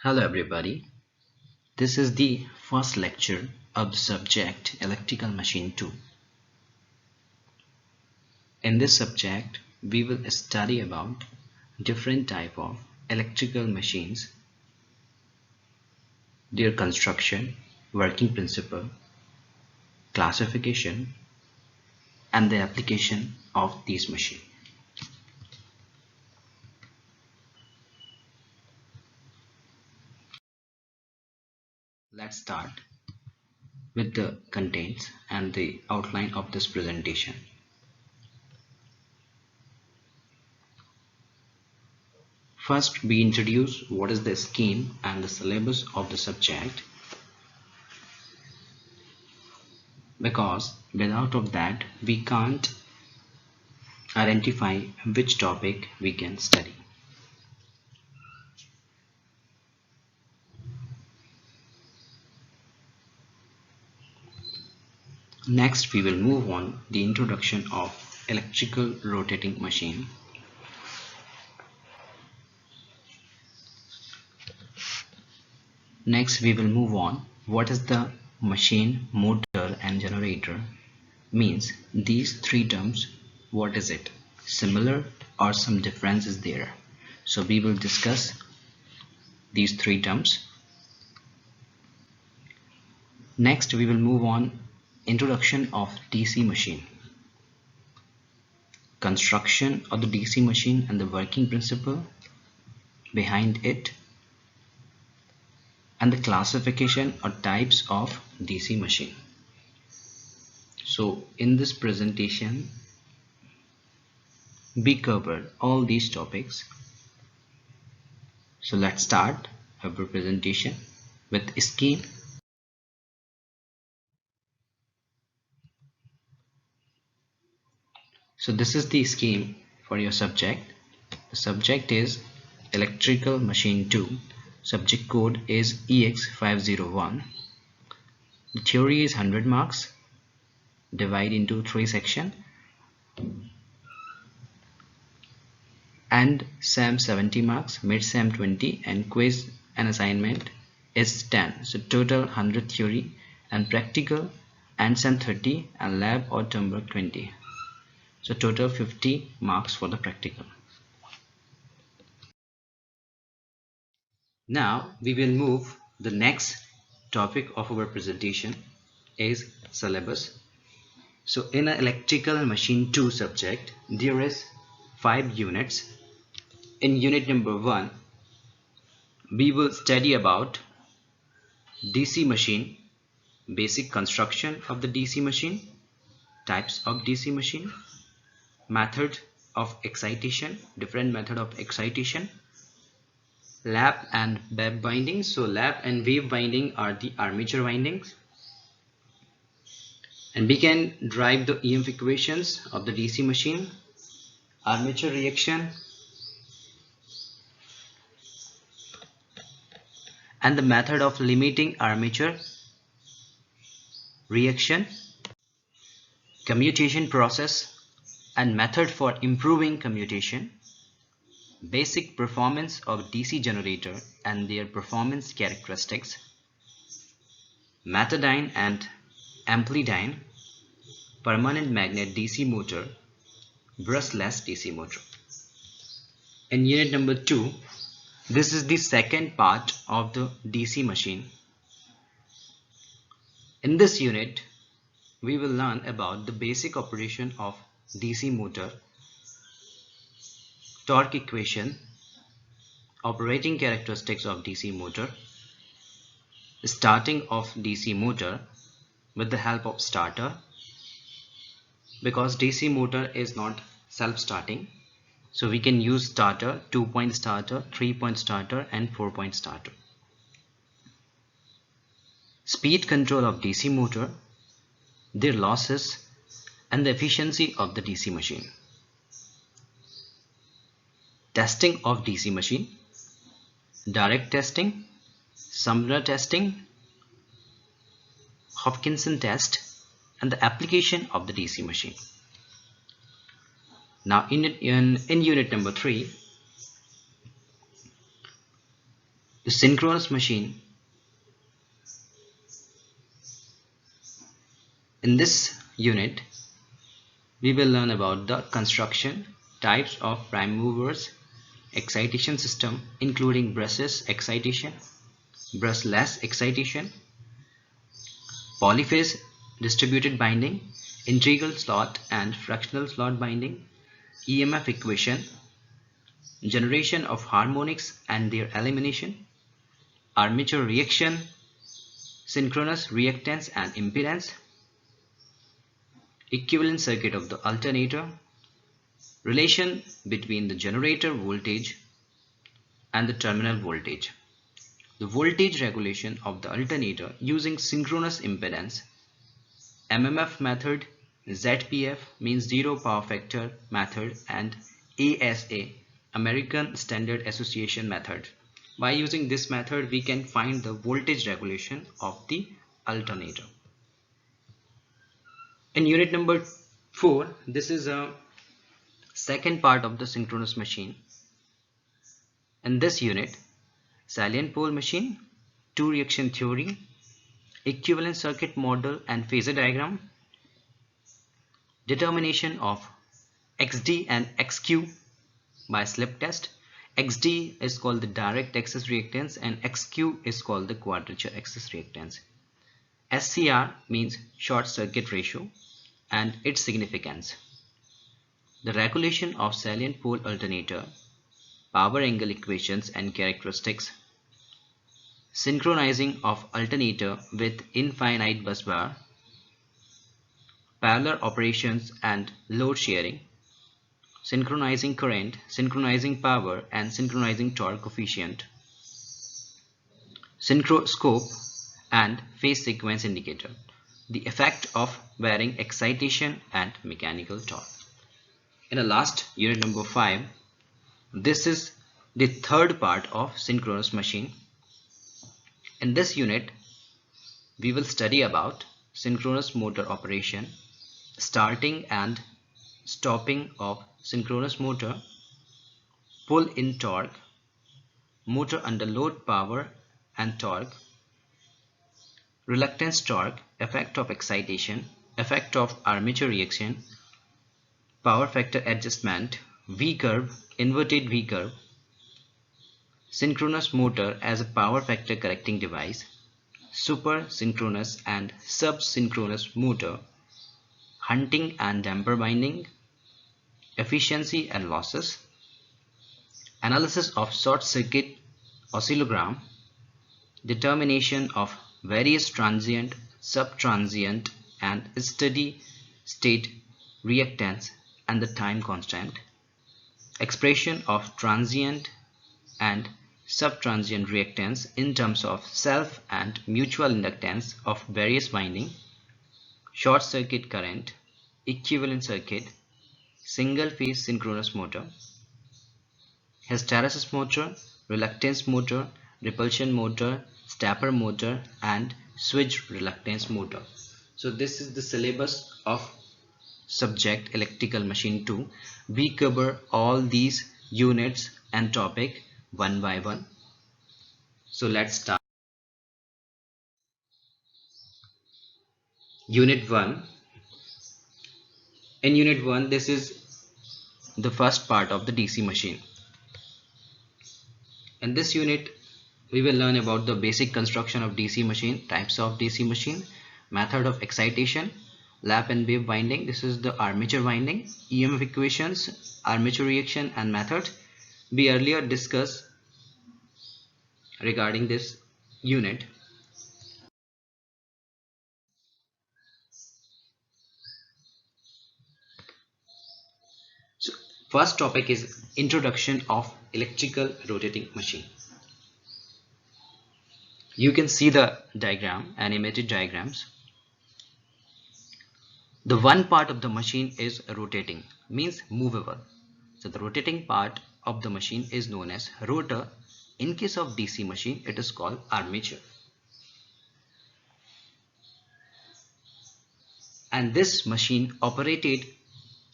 Hello everybody. This is the first lecture of the subject Electrical Machine 2. In this subject, we will study about different type of electrical machines, their construction, working principle, classification, and the application of these machines. Let's start with the contents and the outline of this presentation. First, we introduce what is the scheme and the syllabus of the subject, because without of that we can't identify which topic we can study. Next, we will move on the introduction of electrical rotating machine. Next, we will move on what is the machine, motor and generator means. These three terms, what is it? Similar or some difference is there? So we will discuss these three terms. Next, we will move on introduction of DC machine, construction of the DC machine and the working principle behind it, and the classification or types of DC machine. So in this presentation we covered all these topics. So let's start our presentation with scheme. So this is the scheme for your subject. The subject is Electrical Machine 2. Subject code is EX501. The theory is 100 marks, divide into 3 sections, and SEM 70 marks, mid SEM 20, and quiz and assignment is 10. So total 100 theory and practical, and SEM 30 and lab or term work 20. So total 50 marks for the practical. Now we will move the next topic of our presentation is syllabus. So in an electrical machine 2 subject there is 5 units. In unit number 1 we will study about DC machine, basic construction of the DC machine, types of DC machine, method of excitation, different method of excitation, lap and wave windings. So lap and wave winding are the armature windings, and we can drive the EMF equations of the DC machine, armature reaction, and the method of limiting armature reaction, commutation process and method for improving commutation, basic performance of DC generator and their performance characteristics, metadyne and amplidyne, permanent magnet DC motor, brushless DC motor. In unit number 2, this is the second part of the DC machine. In this unit, we will learn about the basic operation of DC motor, torque equation, operating characteristics of DC motor, starting of DC motor with the help of starter, because DC motor is not self-starting. So we can use starter, 2-point starter, 3-point starter and 4-point starter. Speed control of DC motor, their losses and the efficiency of the DC machine. Testing of DC machine, direct testing, Sumner testing, Hopkinson test, and the application of the DC machine. Now in unit number 3, The synchronous machine. In this unit, we will learn about the construction, types of prime movers, excitation system including brushless excitation, brushless excitation, polyphase distributed binding, integral slot and fractional slot binding, EMF equation, generation of harmonics and their elimination, armature reaction, synchronous reactance and impedance, equivalent circuit of the alternator, relation between the generator voltage and the terminal voltage, the voltage regulation of the alternator using synchronous impedance, MMF method, ZPF means zero power factor method, and ASA, American Standard Association method. By using this method, we can find the voltage regulation of the alternator. In unit number 4, this is a second part of the synchronous machine. In this unit, salient pole machine, two reaction theory, equivalent circuit model and phasor diagram, determination of XD and XQ by slip test. XD is called the direct axis reactance and XQ is called the quadrature axis reactance. SCR means short circuit ratio and its significance. The regulation of salient pole alternator, power angle equations and characteristics, synchronizing of alternator with infinite busbar, parallel operations and load sharing, synchronizing current, synchronizing power and synchronizing torque coefficient, synchroscope and phase sequence indicator, the effect of varying excitation and mechanical torque. In the last unit number 5, this is the third part of synchronous machine. In this unit, we will study about synchronous motor operation, starting and stopping of synchronous motor, pull-in torque, motor under load power and torque, reluctance torque, effect of excitation, effect of armature reaction, power factor adjustment, V-curve, inverted V-curve, synchronous motor as a power factor correcting device, super synchronous and sub-synchronous motor, hunting and damper binding, efficiency and losses, analysis of short circuit oscillogram, determination of various transient, sub-transient and steady state reactance and the time constant, expression of transient and sub-transient reactance in terms of self and mutual inductance of various winding, short circuit current, equivalent circuit, single phase synchronous motor, hysteresis motor, reluctance motor, repulsion motor, stepper motor and switch reluctance motor. So this is the syllabus of subject electrical machine 2. We cover all these units and topic one by one. So let's start. Unit 1. In unit 1, this is the first part of the DC machine. In this unit, we will learn about the basic construction of DC machine, types of DC machine, method of excitation, lap and wave winding. This is the armature winding, EMF equations, armature reaction and method. We earlier discussed regarding this unit. So first topic is introduction of electrical rotating machine. You can see the diagram, animated diagrams. The one part of the machine is rotating, means movable. So the rotating part of the machine is known as rotor. In case of DC machine, it is called armature. And this machine operated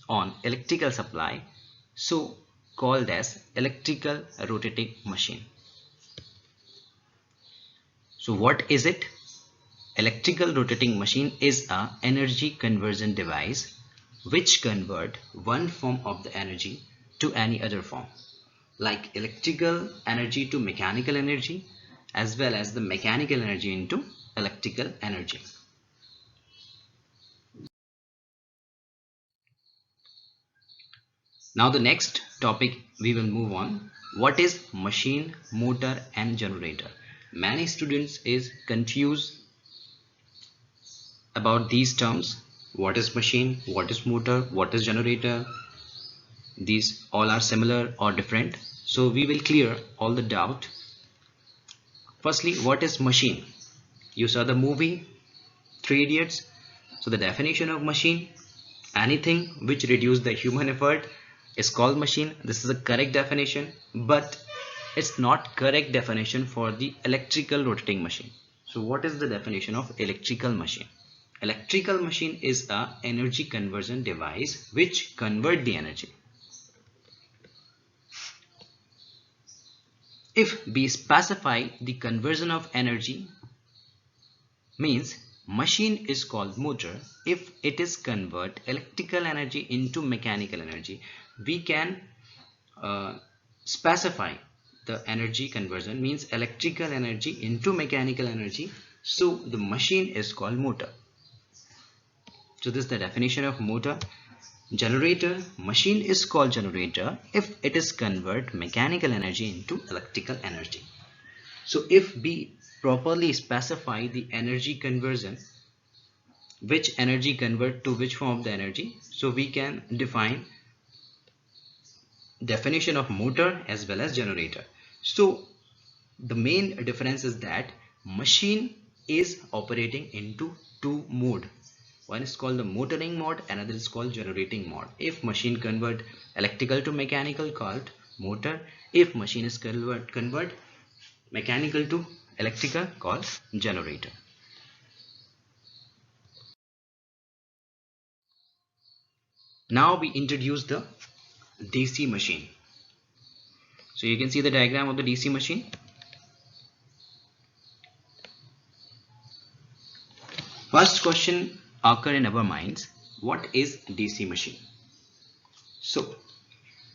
on electrical supply, so called as electrical rotating machine. So what is it? Electrical rotating machine is a energy conversion device which convert one form of the energy to any other form, like electrical energy to mechanical energy, as well as the mechanical energy into electrical energy. Now the next topic we will move on. What is machine, motor and generator? Many students is confused about these terms. What is machine? What is motor? What is generator? These all are similar or different. So we will clear all the doubt. Firstly, what is machine? You saw the movie Three Idiots. So the definition of machine: anything which reduces the human effort is called machine. This is a correct definition, but it's not correct definition for the electrical rotating machine. So what is the definition of electrical machine? Electrical machine is a energy conversion device which convert the energy. If we specify the conversion of energy, means machine is called motor if it is convert electrical energy into mechanical energy. We can specify the energy conversion, means electrical energy into mechanical energy. So the machine is called motor. So this is the definition of motor. Generator: machine is called generator if it is convert mechanical energy into electrical energy. So if we properly specify the energy conversion, which energy convert to which form of the energy, so we can define definition of motor as well as generator. So the main difference is that machine is operating into two mode. One is called the motoring mode, another is called generating mode. If machine convert electrical to mechanical, called motor. If machine is convert mechanical to electrical, called generator. Now we introduce the DC machine. So you can see the diagram of the DC machine. First question occur in our minds: what is DC machine? So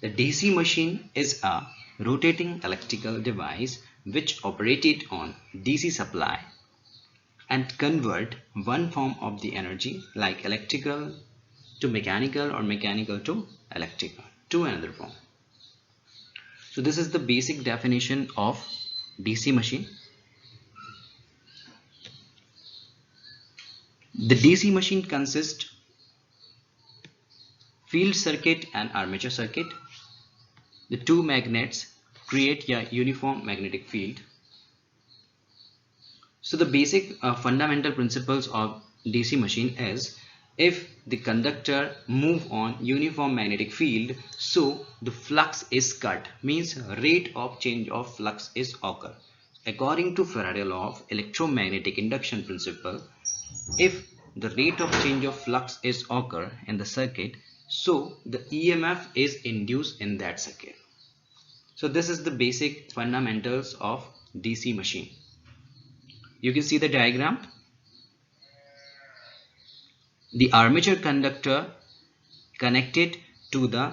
the DC machine is a rotating electrical device which operated on DC supply and convert one form of the energy, like electrical to mechanical or mechanical to electrical, to another form. So this is the basic definition of DC machine. The DC machine consists field circuit and armature circuit. The two magnets create a uniform magnetic field. So the basic fundamental principles of DC machine is, if the conductor move on uniform magnetic field, so the flux is cut, means rate of change of flux is occur. According to Faraday law of electromagnetic induction principle, if the rate of change of flux is occur in the circuit, so the EMF is induced in that circuit. So this is the basic fundamentals of DC machine. You can see the diagram. The armature conductor connected to the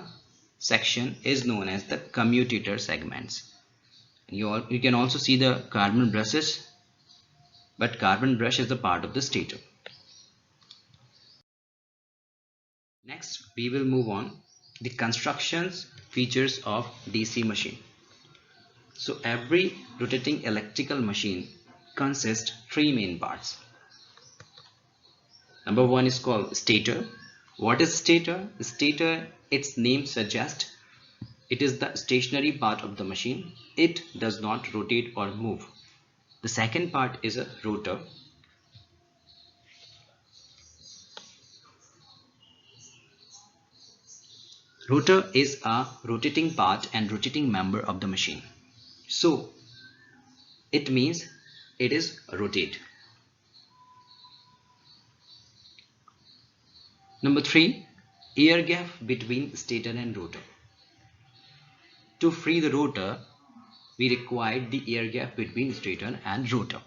section is known as the commutator segments. You can also see the carbon brushes, but carbon brush is a part of the stator. Next we will move on the constructions features of DC machine. So every rotating electrical machine consists three main parts. Number one is called stator. What is stator? Stator, its name suggests, it is the stationary part of the machine. It does not rotate or move. The second part is a rotor. Rotor is a rotating part and rotating member of the machine. So it means it is rotate. Number three, air gap between stator and rotor. To free the rotor, we required the air gap between stator and rotor.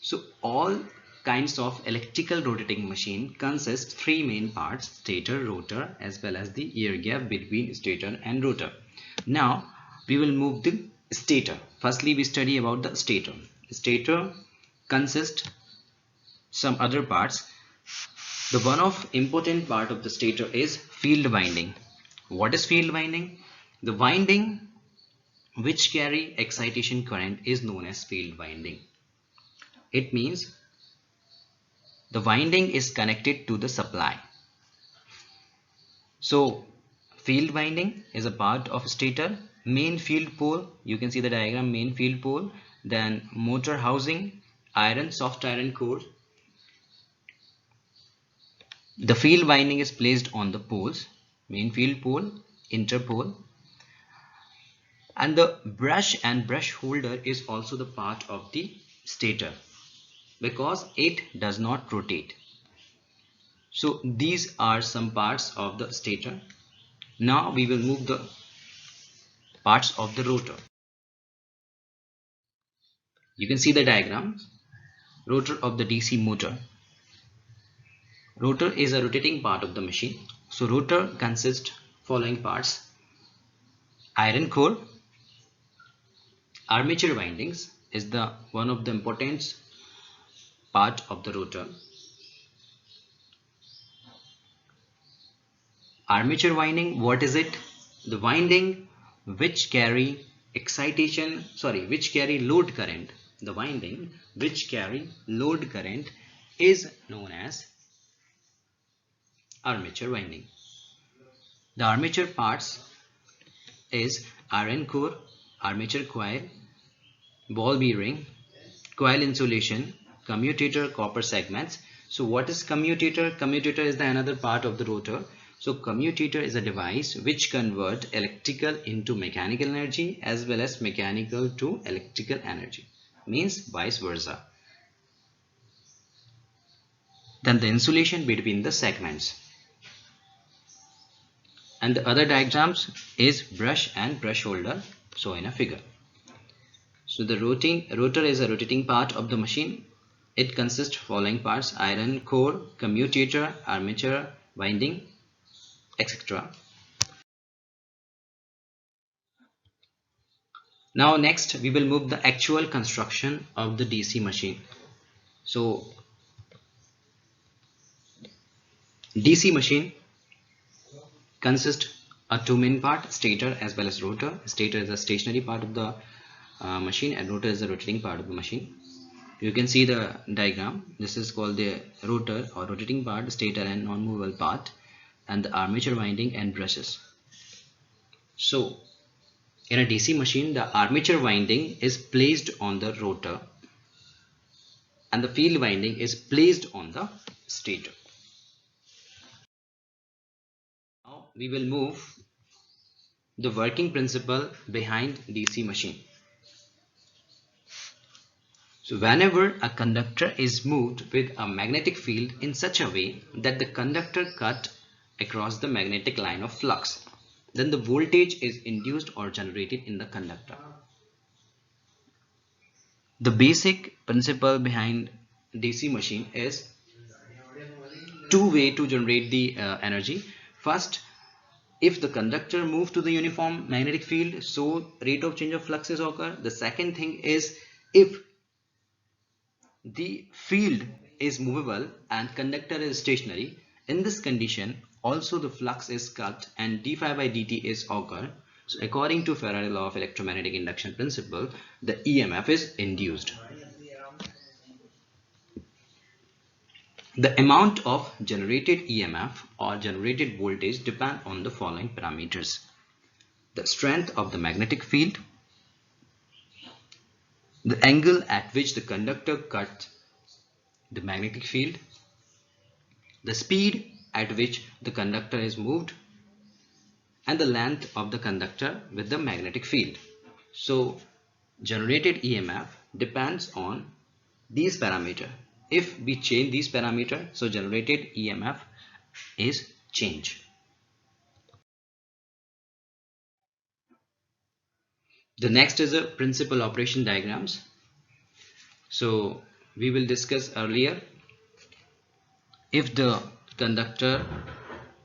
So all kinds of electrical rotating machine consist three main parts: stator, rotor, as well as the air gap between stator and rotor. Now we will move the stator. Firstly, we study about the stator. Stator consists some other parts. The one of important part of the stator is field winding. What is field winding? The winding which carry excitation current is known as field winding. It means the winding is connected to the supply. So field winding is a part of stator. Main field pole, you can see the diagram, main field pole, then motor housing, soft iron core. The field winding is placed on the poles, main field pole, interpole, and the brush and brush holder is also the part of the stator because it does not rotate. So these are some parts of the stator. Now we will move the parts of the rotor. You can see the diagram. Rotor of the DC motor. Rotor is a rotating part of the machine. So rotor consists following parts: iron core, armature windings is the one of the important part of the rotor. Armature winding, what is it? The winding which carry which carry load current. The winding which carry load current is known as armature winding. The armature parts is iron core, armature coil, ball bearing, coil insulation, commutator, copper segments. So what is commutator? Commutator is the another part of the rotor. So commutator is a device which convert electrical into mechanical energy as well as mechanical to electrical energy. Means vice versa. Then the insulation between the segments. And the other diagrams is brush and brush holder shown in a figure. So the rotor is a rotating part of the machine. It consists following parts: iron core, commutator, armature, winding, etc. Now next we will move the actual construction of the DC machine. So DC machine consists of two main parts: stator as well as rotor. Stator is a stationary part of the machine and rotor is the rotating part of the machine. You can see the diagram. This is called the rotor or rotating part, stator and non-movable part, and the armature winding and brushes. So in a DC machine, the armature winding is placed on the rotor and the field winding is placed on the stator. Now we will move the working principle behind DC machine. So whenever a conductor is moved with a magnetic field in such a way that the conductor cut across the magnetic line of flux, then the voltage is induced or generated in the conductor. The basic principle behind DC machine is two ways to generate the energy. First, if the conductor moves to the uniform magnetic field, so rate of change of fluxes occur. The second thing is if the field is movable and conductor is stationary. In this condition, also the flux is cut and d phi by dt is occur. So according to Faraday law of electromagnetic induction principle, the EMF is induced. The amount of generated EMF or generated voltage depend on the following parameters: the strength of the magnetic field, the angle at which the conductor cut the magnetic field, the speed at which the conductor is moved, and the length of the conductor with the magnetic field. So generated EMF depends on these parameters. If we change these parameters, so generated EMF is changed. The next is a principal operation diagrams. So we will discuss earlier, if the conductor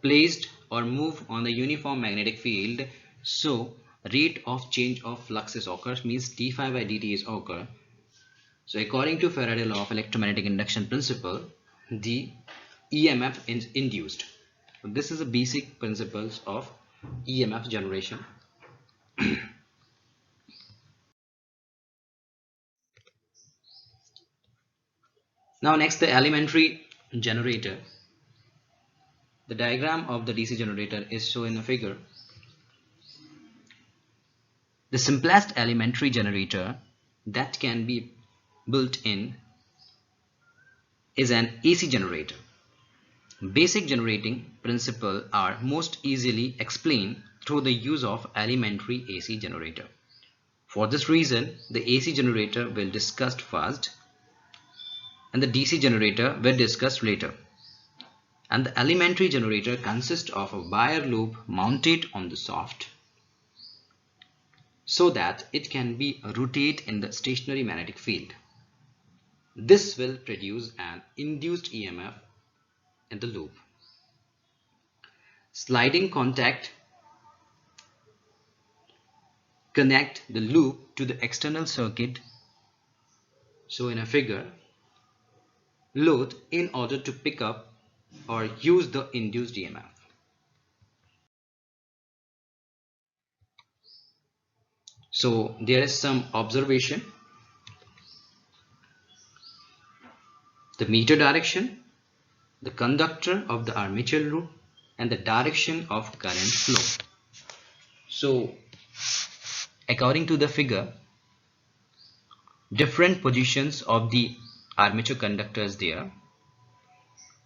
placed or move on the uniform magnetic field, so rate of change of fluxes occurs, means d phi by dt is occur. So according to Faraday law of electromagnetic induction principle, the EMF is induced. So this is the basic principles of EMF generation. Now next, the elementary generator. The diagram of the DC generator is shown in a figure. The simplest elementary generator that can be built in is an AC generator. Basic generating principles are most easily explained through the use of elementary AC generator. For this reason, the AC generator will discussed first and the DC generator will discussed later. And the elementary generator consists of a wire loop mounted on the shaft so that it can be rotate in the stationary magnetic field. This will produce an induced EMF in the loop. Sliding contact connect the loop to the external circuit, so in a figure, load in order to pick up or use the induced EMF. So there is some observation. The meter direction, the conductor of the armature loop, and the direction of current flow. So according to the figure, different positions of the armature conductor is there.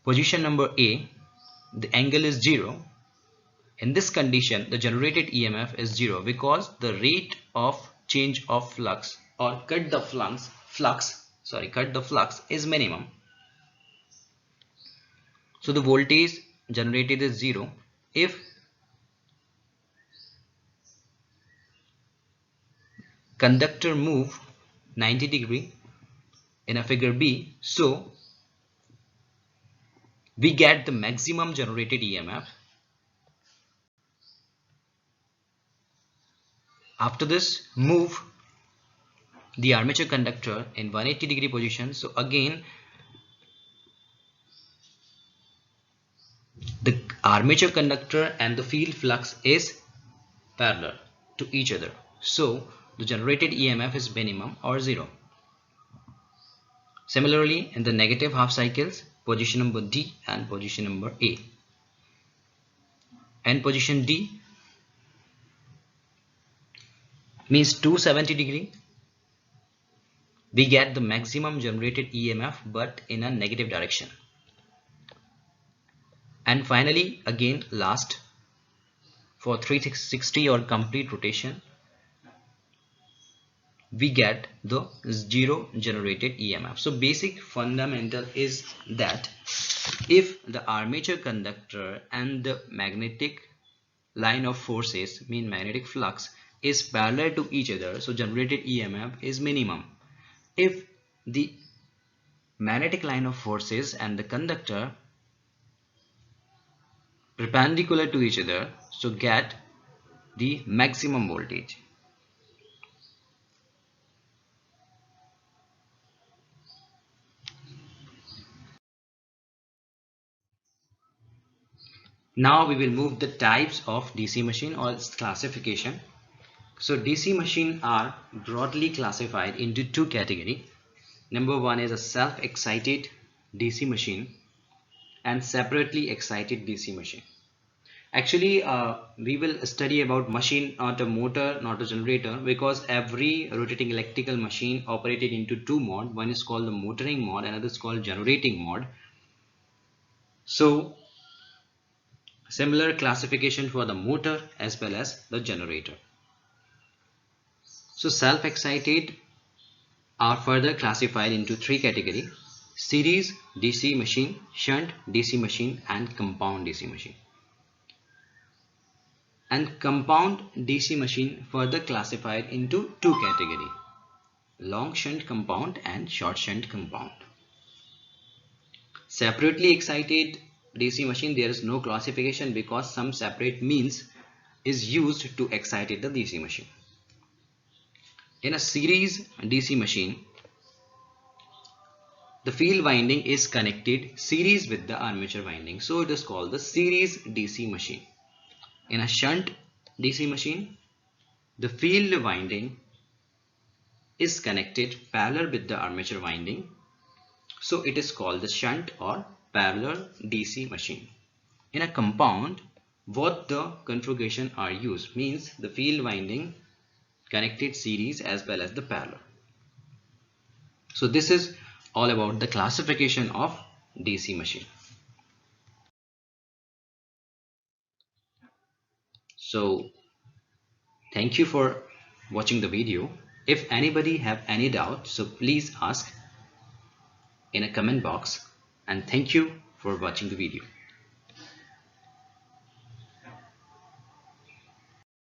Position number A, the angle is 0. In this condition, the generated EMF is 0 because the rate of change of flux or cut the flux is minimum. So the voltage generated is 0 if conductor move 90 degree in a figure B, so we get the maximum generated EMF. After this, move the armature conductor in 180 degree position, so again the armature conductor and the field flux is parallel to each other, so the generated EMF is minimum or 0. Similarly, in the negative half cycles, position number D and position number A, and position D means 270 degree, we get the maximum generated EMF but in a negative direction. And finally, again last, for 360 or complete rotation, we get the 0 generated EMF. So basic fundamental is that if the armature conductor and the magnetic line of forces, mean magnetic flux, is parallel to each other, so generated EMF is minimum. If the magnetic line of forces and the conductor perpendicular to each other, so get the maximum voltage. Now we will move the types of DC machine or its classification. So DC machine are broadly classified into two categories. Number one is a self-excited DC machine and separately excited DC machine. Actually, we will study about machine, not a motor, not a generator, because every rotating electrical machine operated into two modes. One is called the motoring mode, another is called generating mode. So similar classification for the motor as well as the generator. So self-excited are further classified into three categories: series DC machine, shunt DC machine, and compound DC machine. And compound DC machine further classified into two categories: long shunt compound and short shunt compound. Separately excited DC machine, there is no classification because some separate means is used to excite the DC machine. In a series DC machine, the field winding is connected series with the armature winding, so it is called the series DC machine. In a shunt DC machine, the field winding is connected parallel with the armature winding, so it is called the shunt or parallel DC machine. In a compound, both the configuration are used, means the field winding connected series as well as the parallel. So this is all about the classification of DC machine. So thank you for watching the video. If anybody have any doubt, so please ask in a comment box, and thank you for watching the video.